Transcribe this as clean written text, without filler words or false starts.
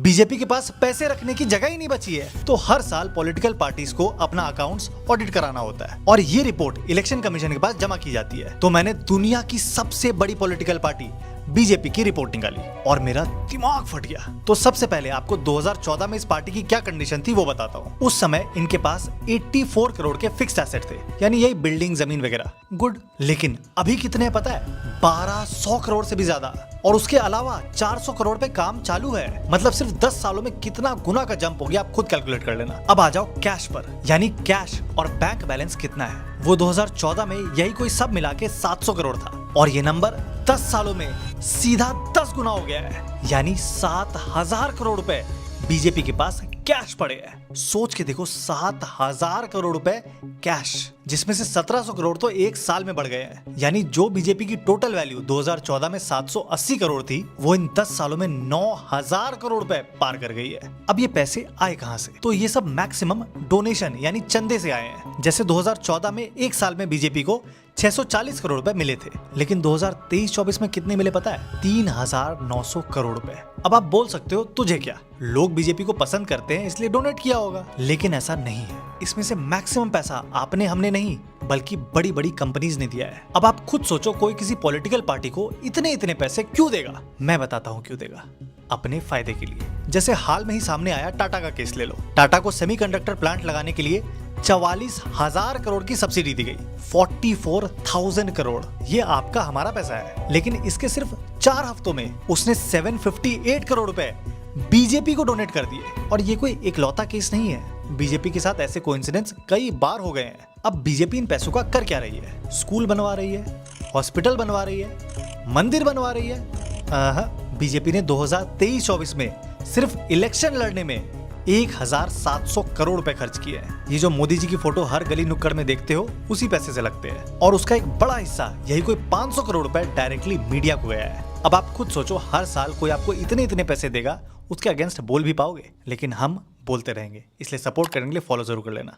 BJP के पास पैसे रखने की जगह ही नहीं बची है, तो हर साल पॉलिटिकल पार्टीज को अपना अकाउंट्स ऑडिट कराना होता है और ये रिपोर्ट इलेक्शन कमीशन के पास जमा की जाती है। तो मैंने दुनिया की सबसे बड़ी पॉलिटिकल पार्टी बीजेपी की रिपोर्ट निकाली और मेरा दिमाग फट गया। तो सबसे पहले आपको 2014 में इस पार्टी की क्या कंडीशन थी वो बताता हूँ। उस समय इनके पास 84 करोड़ के फिक्स्ड एसेट थे, यानी यही बिल्डिंग, जमीन वगैरह। गुड। लेकिन अभी कितने पता है? 1200 करोड़ से भी ज्यादा, और उसके अलावा 400 करोड़ पे काम चालू है। मतलब सिर्फ 10 सालों में कितना गुना का जंप हो गया, आप खुद कैलकुलेट कर लेना। अब आ जाओ कैश पर, यानी कैश और बैंक बैलेंस कितना है। वो 2014 में यही कोई सब मिला के 700 करोड़ था, और ये नंबर 10 सालों में सीधा 10 गुना हो गया है, यानी 7000 करोड़ रुपए बीजेपी के पास कैश पड़े हैं। सोच के देखो, 7000 करोड़ रुपए कैश, जिसमें से 1700 करोड़ तो एक साल में बढ़ गए हैं। यानी जो बीजेपी की टोटल वैल्यू 2014 में 780 करोड़ थी, वो इन 10 सालों में 9000 करोड़ रुपए पार कर गई है। अब ये पैसे आए कहां से? तो ये सब मैक्सिमम डोनेशन यानी चंदे से आए हैं। जैसे 2014 में एक साल में बीजेपी को 640 करोड़ रुपए मिले थे, लेकिन 2023-24 में कितने मिले पता है? 3900 करोड़ रुपए। अब आप बोल सकते हो तुझे क्या, लोग बीजेपी को पसंद करते हैं इसलिए डोनेट किया होगा, लेकिन ऐसा नहीं है। इसमें से मैक्सिमम पैसा आपने, हमने नहीं, बल्कि बड़ी बड़ी कंपनीज ने दिया है। अब आप खुद सोचो, कोई किसी पॉलिटिकल पार्टी को इतने पैसे क्यों देगा? मैं बताता हूँ क्यों देगा। अपने फायदे के लिए। जैसे हाल में ही सामने आया टाटा का केस ले लो। टाटा को सेमीकंडक्टर प्लांट लगाने के लिए 44,000 करोड़ की सब्सिडी दी गई। 44,000 करोड़, ये आपका हमारा पैसा है। लेकिन इसके सिर्फ 4 हफ्तों में उसने 758 करोड़ रुपए बीजेपी को डोनेट कर दिए। और ये कोई इकलौता केस नहीं है, बीजेपी के साथ ऐसे कोइंसिडेंस कई बार हो गए हैं। अब बीजेपी इन पैसों का कर क्या रही है? स्कूल बनवा रही है, हॉस्पिटल बनवा रही है, मंदिर बनवा रही है। बीजेपी ने 2023-24 में सिर्फ इलेक्शन लड़ने में 1700 करोड़ रुपए खर्च किए हैं। ये जो मोदी जी की फोटो हर गली नुक्कड़ में देखते हो, उसी पैसे से लगते हैं, और उसका एक बड़ा हिस्सा, यही कोई 500 करोड़ रुपए डायरेक्टली मीडिया को गया है। अब आप खुद सोचो, हर साल कोई आपको इतने पैसे देगा, उसके अगेंस्ट बोल भी पाओगे? लेकिन हम बोलते रहेंगे, इसलिए सपोर्ट करने के लिए फॉलो जरूर कर लेना।